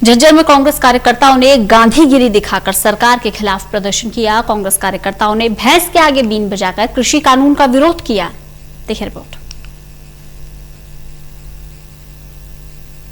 झज्जर में कांग्रेस कार्यकर्ताओं ने गांधीगिरी दिखाकर सरकार के खिलाफ प्रदर्शन किया। कांग्रेस कार्यकर्ताओं ने भैंस के आगे बीन बजाकर कृषि कानून का विरोध किया। देखिए रिपोर्ट।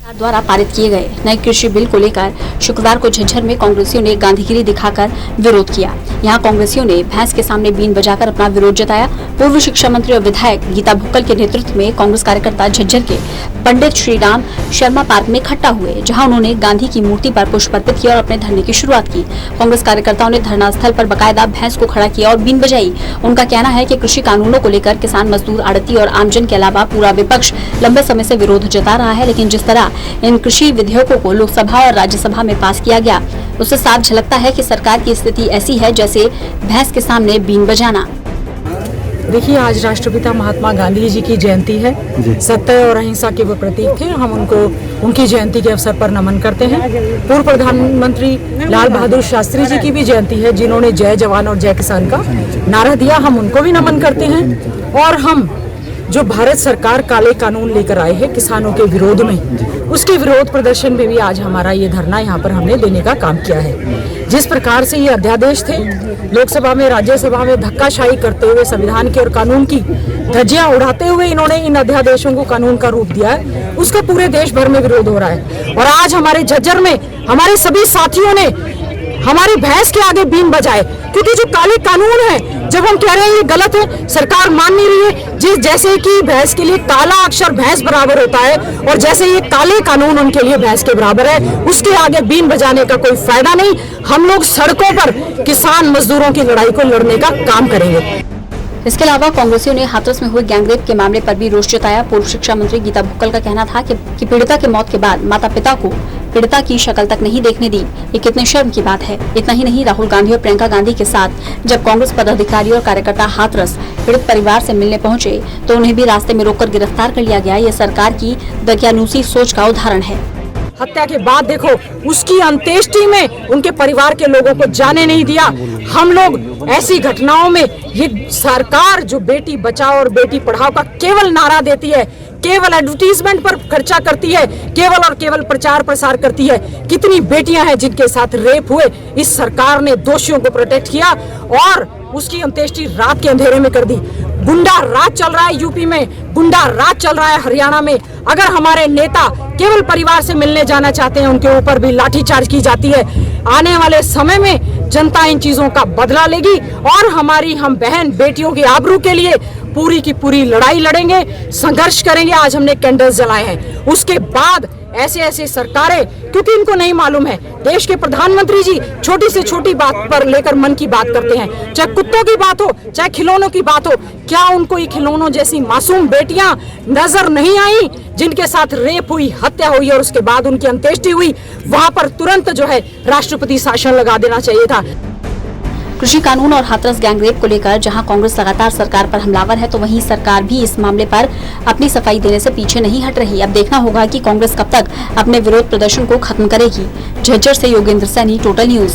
द्वारा पारित किए गए नए कृषि बिल को लेकर शुक्रवार को झज्जर में कांग्रेसियों ने गांधीगिरी दिखाकर विरोध किया। यहां कांग्रेसियों ने भैंस के सामने बीन बजाकर अपना विरोध जताया। पूर्व शिक्षा मंत्री और विधायक गीता भुक्कल के नेतृत्व में कांग्रेस कार्यकर्ता झज्जर के पंडित श्रीराम शर्मा पार्क में इकट्ठा हुए, जहां उन्होंने गांधी की मूर्ति पर पुष्प अर्पित किया और अपने धरने की शुरुआत की। कांग्रेस कार्यकर्ताओं ने धरना स्थल पर बकायदा भैंस को खड़ा किया और बीन बजाई। उनका कहना है कि कृषि कानूनों को लेकर किसान, मजदूर, आड़ती और आमजन के अलावा पूरा विपक्ष लंबे समय से विरोध जता रहा है, लेकिन जिस तरह इन कृषि विधेयकों को लोकसभा और राज्यसभा में पास किया गया, उससे साफ झलकता है कि सरकार की स्थिति ऐसी है जैसे भैंस के सामने बीन बजाना। देखिए, आज राष्ट्रपिता महात्मा गांधी जी की जयंती है। सत्य और अहिंसा के वो प्रतीक थे। हम उनको उनकी जयंती के अवसर पर नमन करते हैं। पूर्व प्रधानमंत्री लाल बहादुर शास्त्री जी की भी जयंती है, जिन्होंने जय जवान और जय किसान का नारा दिया। हम उनको भी नमन करते हैं। और हम जो भारत सरकार काले कानून लेकर आए हैं किसानों के विरोध में, उसके विरोध प्रदर्शन में भी आज हमारा ये धरना यहाँ पर हमने देने का काम किया है। जिस प्रकार से ये अध्यादेश थे, लोकसभा में, राज्यसभा में धक्काशाही करते हुए संविधान की और कानून की धज्जियां उड़ाते हुए इन्होंने इन अध्यादेशों को कानून का रूप दिया है, उसका पूरे देश भर में विरोध हो रहा है। और आज हमारे झज्जर में हमारे सभी साथियों ने हमारी भैंस के आगे बीन बजाए, क्योंकि जो काले कानून है, जब हम कह रहे हैं ये गलत है, सरकार मान नहीं रही है। जैसे कि भैंस के लिए काला अक्षर भैंस बराबर होता है, और जैसे ये काले कानून उनके लिए भैंस के बराबर है, उसके आगे बीन बजाने का कोई फायदा नहीं। हम लोग सड़कों पर किसान मजदूरों की लड़ाई को लड़ने का काम करेंगे। इसके अलावा कांग्रेसियों ने हाथरस में हुए गैंगरेप के मामले पर भी रोष जताया। पूर्व शिक्षा मंत्री गीता भुक्कल का कहना था कि पीड़िता के मौत के बाद माता पिता को पीड़िता की शक्ल तक नहीं देखने दी। ये कितने शर्म की बात है। इतना ही नहीं, राहुल गांधी और प्रियंका गांधी के साथ जब कांग्रेस पदाधिकारी और कार्यकर्ता हाथरस पीड़ित परिवार से मिलने पहुंचे, तो उन्हें भी रास्ते में रोककर गिरफ्तार कर लिया गया। ये सरकार की दकियानूसी सोच का उदाहरण है। हत्या के बाद देखो, उसकी अंत्येष्टि में उनके परिवार के लोगों को जाने नहीं दिया। हम लोग ऐसी घटनाओं में, ये सरकार जो बेटी बचाओ और बेटी पढ़ाओ का केवल नारा देती है, केवल एडवर्टीजमेंट पर खर्चा करती है, केवल और केवल प्रचार प्रसार करती है। कितनी बेटियां हैं जिनके साथ रेप हुए। इस सरकार ने दोषियों को प्रोटेक्ट किया और उसकी अंत्येष्टि रात के अंधेरे में कर दी। गुंडा राज चल रहा है यूपी में, गुंडा राज चल रहा है हरियाणा में। अगर हमारे नेता केवल परिवार से मिलने जाना चाहते हैं, उनके ऊपर भी लाठीचार्ज की जाती है। आने वाले समय में जनता इन चीजों का बदला लेगी और हम बहन बेटियों की आबरू के लिए पूरी की पूरी लड़ाई लड़ेंगे, संघर्ष करेंगे। आज हमने कैंडल्स जलाए हैं। उसके बाद ऐसे सरकारें, क्योंकि इनको नहीं मालूम है, देश के प्रधानमंत्री जी छोटी से छोटी बात पर लेकर मन की बात करते हैं, चाहे कुत्तों की बात हो, चाहे खिलौनों की बात हो। क्या उनको ये खिलौनों जैसी मासूम बेटियां नजर नहीं आई जिनके साथ रेप हुई, हत्या हुई और उसके बाद उनकी अंत्येष्टि हुई? वहां पर तुरंत जो है राष्ट्रपति शासन लगा देना चाहिए था। कृषि कानून और हाथरस गैंगरेप को लेकर जहां कांग्रेस लगातार सरकार पर हमलावर है, तो वहीं सरकार भी इस मामले पर अपनी सफाई देने से पीछे नहीं हट रही। अब देखना होगा कि कांग्रेस कब तक अपने विरोध प्रदर्शन को खत्म करेगी। झज्जर से योगेंद्र सैनी, टोटल न्यूज।